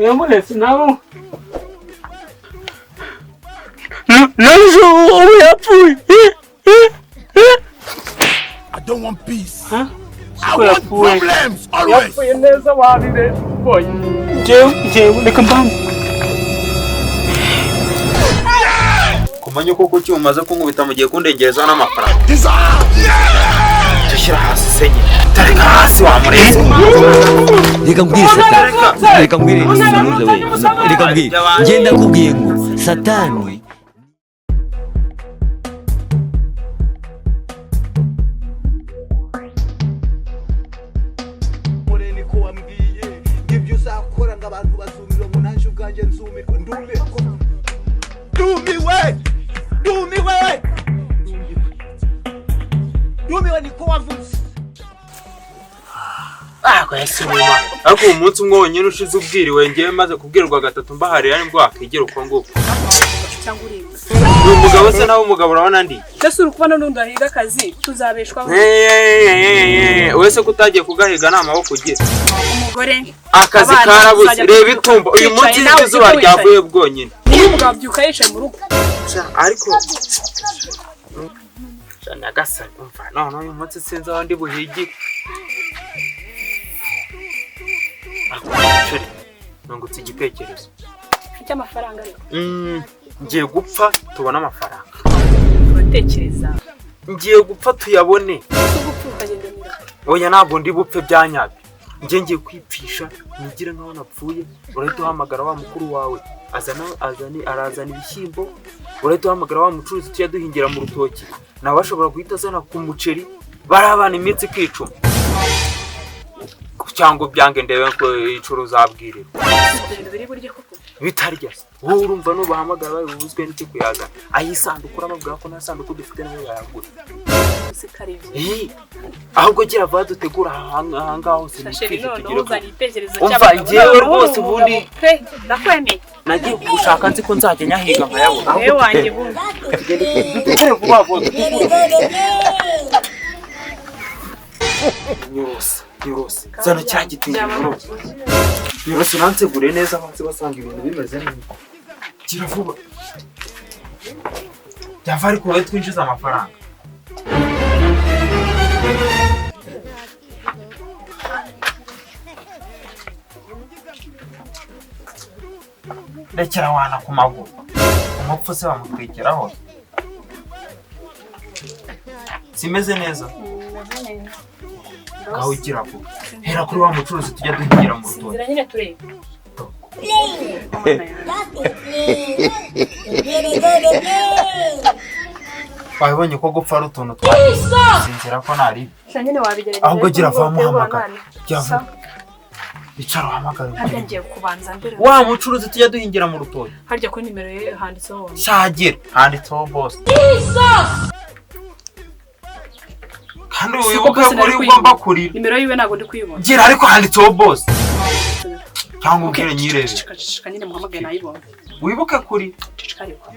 uyamuretse nawe nazo yapfuye. I don't want peace. Huh? I want problems always. Yapfuye neza warire boy. Jewe reka mbambe. Kumanya koko cyumaze kunkubita mu gihe kundengereza n'amafaranga. Cyashira hasi senye. Tareka hasi wa murezi. Reka mbwire Satani. Reka mbwire sinuze we. Reka mbwire. Ngenda kubwiye ngo Satani Moreni ko wambwiye ngibyo uzakora ngabantu bazumira mu nanje ubwanje nzumirwa ndumiwe niko wavuze. Ko yasimuma. Ariko umunsi umwe wonyine ushize ubwiriwe ngiye maze kubwirwa gatatu mbaharira nibwo akigera uko nguko. Cyangwa urimba. Umugabo se nawe umugabo urabona ndi. Ese uri kubona n'undi ahiga akazi tuzabeshwaho. Wese kutagiye kugahiga n'amaboko ugira. Umugore Akazi karabuze. Reba itumba uyu munsi izuba ryavuye bwonyine. Niyo umugabo byuka yicaye mu rugo. Ariko Nyagasani umva none uyu munsi sinzi aho ndi buhigi. Akuri nungutse igitekerezo cy'amafaranga ariko. Ngiye gupfa tubona amafaranga. Uratekereza Ngiye gupfa tuyabone. gupfa ukagendanira. Oya ntabwo ndi bupfe byanyabye. Ngiye kwipfisha nigire nkaho napfuye. Urahita uhamagara wa mukuru wawe arazana ibishyimbo. Urahita uhamagara wa mucuruzi tujya duhingira mu rutoki. Nawe ashobora guhita azana ku muceri barabana iminsi kwicuma. Cyangwa byange ndebe ko icuruza abwirira. Ibintu biri burye koko. Bitarya. Wowe urumva no bahamagara babuzwe n'iki kuyaga. Ayisandukura amabwira ko nasanduku dufite nayo bayagura. Usikari. Ahubwo gira va dutegura ahanga hose nifije kugira. Umva ngewe rwose ubundi ndakwemeye. Nagiye gushaka nzi ko nzajya nyahiga nkayabona. Wewe wanjye bundi. Tugere vuba vuba. Nyurose. Zano cyagiti nyurose. Nyurose nansegure neza abanze basanga ibintu bimeze neza. Gira vuba. Yava ariko wowe twinjiza amafaranga. Rekera wana ku maguru. Umupfu se bamutwikiraho. Simeze neza. Aho ugira vuba. Hera kuri wa mucuruzi tujya duhingira mu rutoki. Zira nyine turebe. Wabonye ko gupfa ari utuntu twagize. Sinzira ko nari. Nyine wabigerageza. Ahubwo gira vuba muhamagara. Gira Icara uhamagara. Ngiye kubanza mbere. Wa mucuruzi tujya duhingira mu rutoki. Harya kuri nimero ye handitseho. Shagira handitseho boss. Kandi wibuke kuri ugomba kurira. Nimero yiwe ntago ndi kuyibona. Gira ariko handitseho boss. Cyangwa ubwire nyirere. Cicika nyine muhamagaye nayibona. Wibuke kuri. Cicika ariko.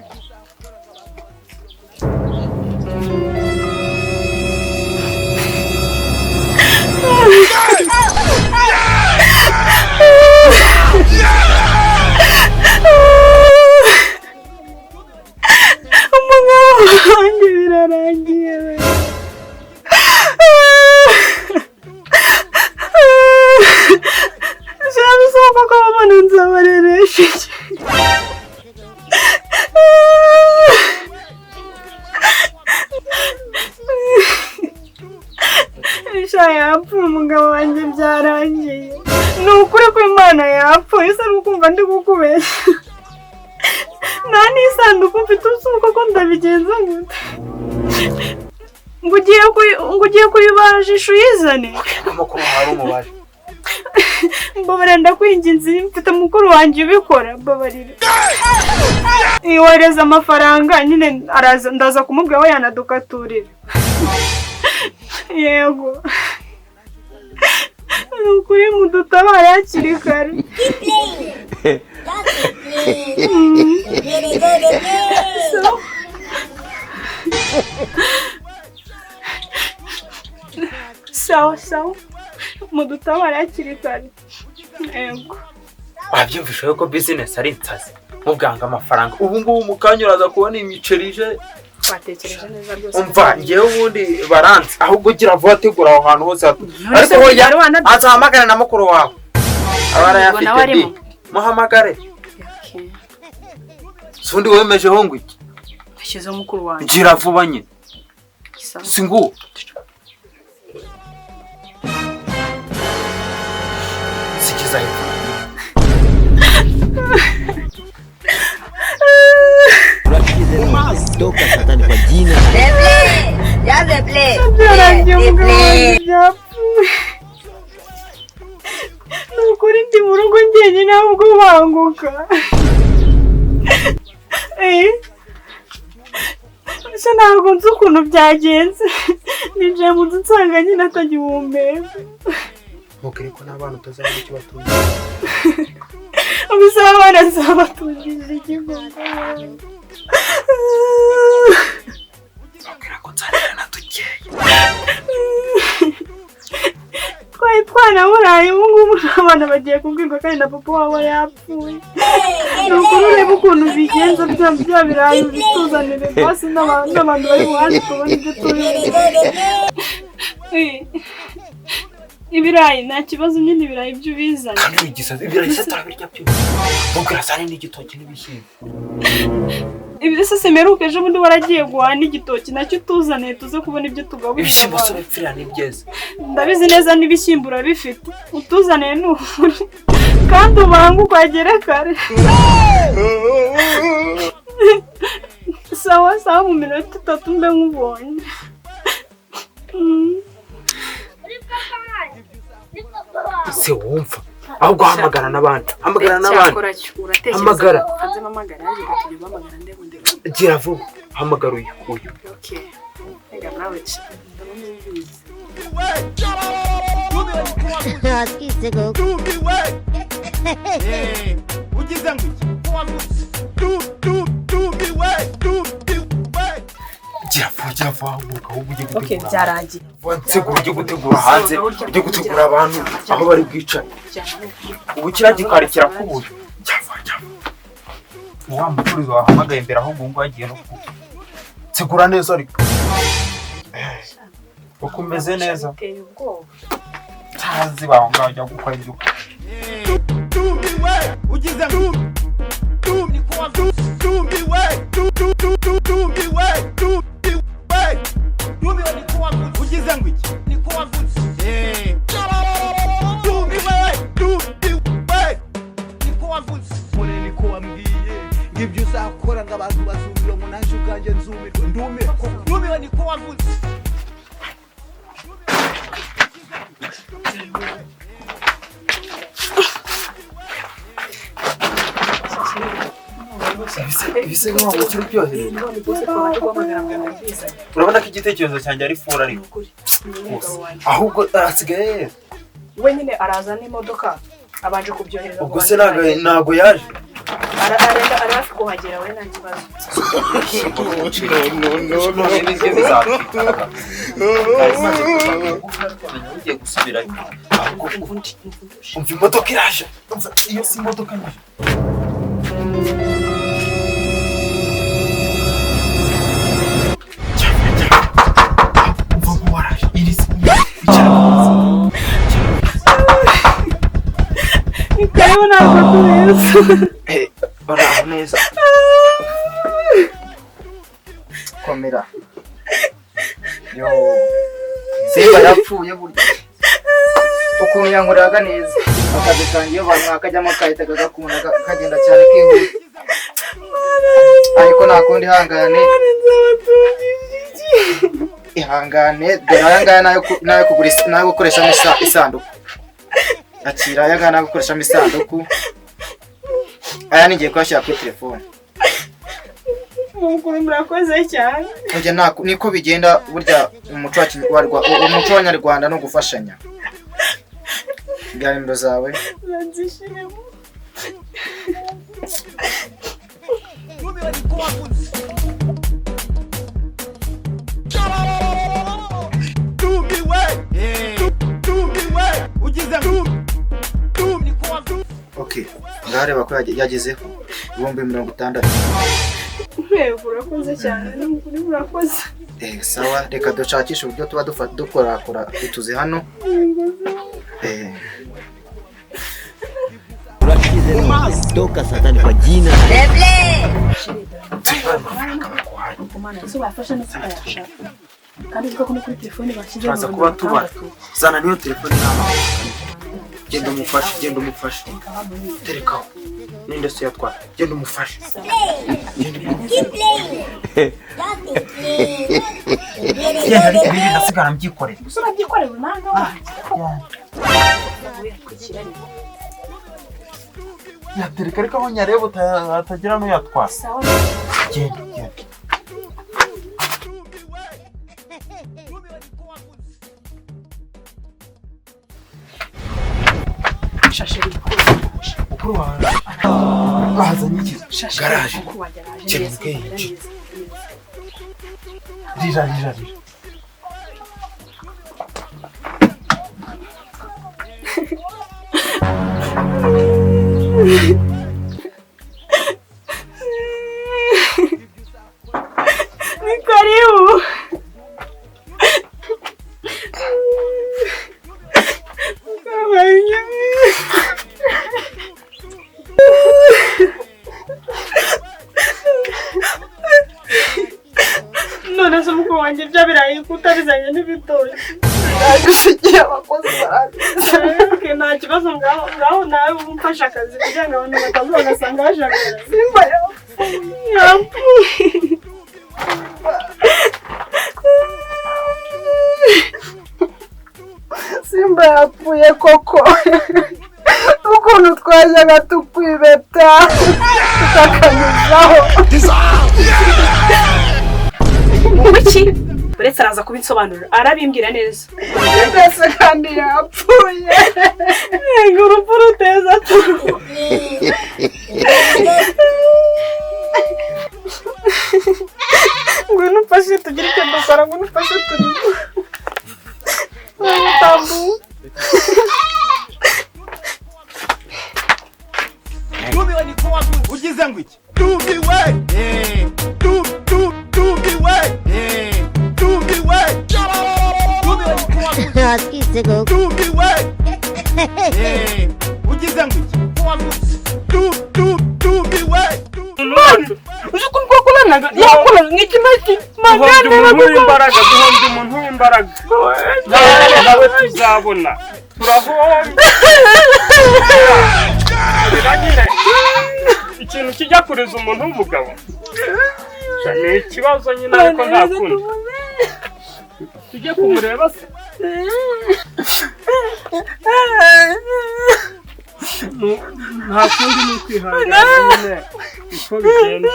Umugabo wanjye birarangiye. Sinabisaba ko abana nzabarereshe. Isha yapfuye umugabo wanjye byarangiye. Ni ukuri ko Imana yapfuye se nukumva ndi kukubeshya. Nta n'isanduku mfite usuka ko ndabigenza gute. Ngo ugiye kuyibajisha uyizane. Amakuru hari umubaje. Mbabarira ndakwinginze mfite mukuru wanjye ubikora mbabarira. Iwohereza amafaranga nyine araza ndaza kumubwira we yanadukaturira. Yego. Nukuri mudutabara hakiri kare. Sawa. Mudutabara hakiri kare. Yego. wabyumvisha yuko business ari insazi mubwanga amafaranga ubu ngubu mukanya uraza kubona imiceri ije watekereje neza byose umva ngewe ubundi baranze ahubwo gira vuba tegura aho hantu hose ariko hoya azahamagara na mukuru wawe abara yafite muhamagare sundi wemeje ho ngwiki ashyize mukuru wanjye gira vuba nyine singu sikiza Toka Satani kwa jina nukuri ndi mu rugo njyenyine ahubwo banguka gusa ntabwo nzi ukuntu byagenze ninjiye mu nzu nsanga nyine atagihumeka mukiri ko n'abana utazabona icyo batunze ubisaba abana nzabatungirira igihugu bakira ko nzanira na dukeye twari twanaburaye ubu ngubu abana bagiye kubwirwa kandi na papa wabo yapfuye ni ukuri ureba ukuntu bigenza bya birayi bituzanire basi n'abantu bari buhaje tubona ibyo turiye ibirayi nta kibazo nyine ibirayi byo ubizanye kandi igisazi ibirayi se turabirya byo mubwira sane n'igitoki n'ibishyimbo ibi se semeruka ejo bundi waragiye guhaha n'igitoki nacyo tuzaniye tuze kubona ibyo tugaburira ibishyimbo se urapfira ni byiza ndabizi neza n'ibishyimbo urabifite utuzaniye ni ukuri kandi ubanga ukagera kare sawa mu minota 3 mbe nkubonye se wumva ahubwo hamagara n'abandi hamagara gira vuba hamagara uyu gira vuba ahubwo ugiye gutegura byarangiye ugiye gutegura hanze ugiye gutegura abantu aho bari bwicare ubu kiriya gikari kirakubuye wa mucuruzi wahamagaye imbere ahubwo ngo agiye no segura neza ariko uko umeze neza tazi baho ngaho ajya gukora ibyo ibyo uzakora ngo abantu bazumira ngo naje ubwanjye nzumirwe ndumiwe niko wavuze ibise nk'aho ukiri byohereye urabona ko igitekerezo cyanjye ari fura ariko ahubwo asigaye we nyine araza n'imodoka abanje kubyohereza ubwo se ntago yaje ari hafi kuhagera we nta kibazo none nibyo bizatwitaraga ugiye gusubirayo ahubwo ubundi umva imodoka iraje iyo si imodoka nyine umva ngo waraje iri si karibu ntabwo tubeza baraho neza komera yo Simba yapfuye burya ukuntu yankoreraga neza akazi kanjye iyo bakajyamo kahitaga gakunda kagenda cyane kihuta ariko nta kundi ihangane dore aya ngaya nayo gukoreshamo isanduku akira aya ngaya nayo gukoreshamo isanduku aya nigiye kuyashyira kuri telefone mukuru murakoze cyane ujya niko bigenda burya umuco w'Abanyarwanda no gufashanya ingano zawe nzishiremo okay ngahareba ko yagezeho 60,000. Urakoze cyane n'ukuri urakoze. Sawa reka dushakishe uburyo tuba dukora utuze hano. Toka Satani kwa jina kandi uko kuri telefone bashyize baza kuba tuba zana niyo telefone nama genda umufashe terekaho ninde se yatwara genda umufashe genda nasigara mbyikorera nange yatereka ariko aho nyareba atagira n'uyatwara genda ukuru wawe bazanye iki garaje cyemuke rira ni karibu. None se mukuru wanjye byabiraye kutabizanye n'ibitoki. Nagusigiye abakozi baraza. Nta kibazo ngaho nawe umfasha akazi kugira ngo abantu batazabona asanga hashagara. Simba yapfuye. Simba yapfuye koko. Ukuntu twajyaga tukwibeta tukakanyuzaho. Iki uretse araza kubinsobanurira arabimbwira neza ndetse kandi yapfuye urupfu ruteza ngwino ufashe tugire icyo dukora ngwino ufashe turi tambu ugize ngo iki tubiwe duhombye umuntu w'imbaraga nawe tuzabona turahomba ikintu kijya kureza umuntu w'umugabo ni ikibazo nyine ariko nta kundi tujye kumureba se nta kundi ni ukwihangana nyine uko bigenda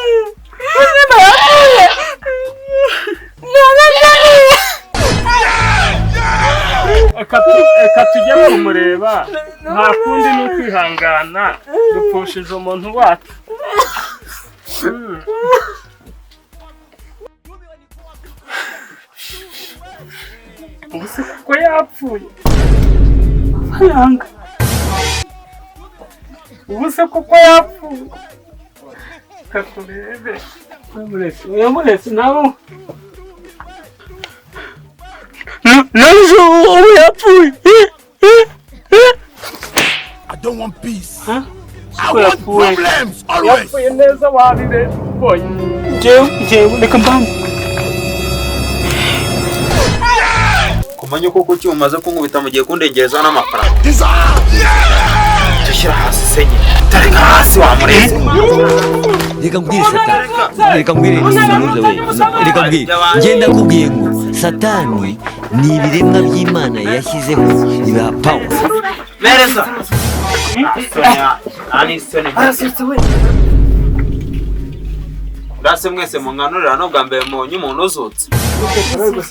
eka tujye kumureba nta kundi ni ukwihangana dupfushije umuntu wacu ubuse kuko yapfuye ubuse kuko yapfuye katurebe uyamuretse nabo nazo ubu yapfuye I don't want peace. Huh? I want problems always. Yapfuye neza warire boy jewe reka mbambe kumanya koko cyumaze kunkubita mu gihe kundengereza n'amafaranga tushyira hasi senye tareka hasi wa murezi reka mbwire Satani reka mbwire nisunuze we reka mbwire ngenda kubwiye ngo Satani ni ibiremwa by'Imana yashyizeho iba power mereza ani sone Ndase mwese munganurira no bwa mbere mu nyumuntu uzutse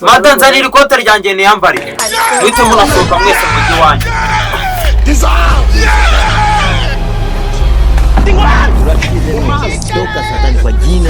matanzanira ikote ryanjye niyambariye wite munasohoka mwese mu giwanyu Toka Satani kwa jina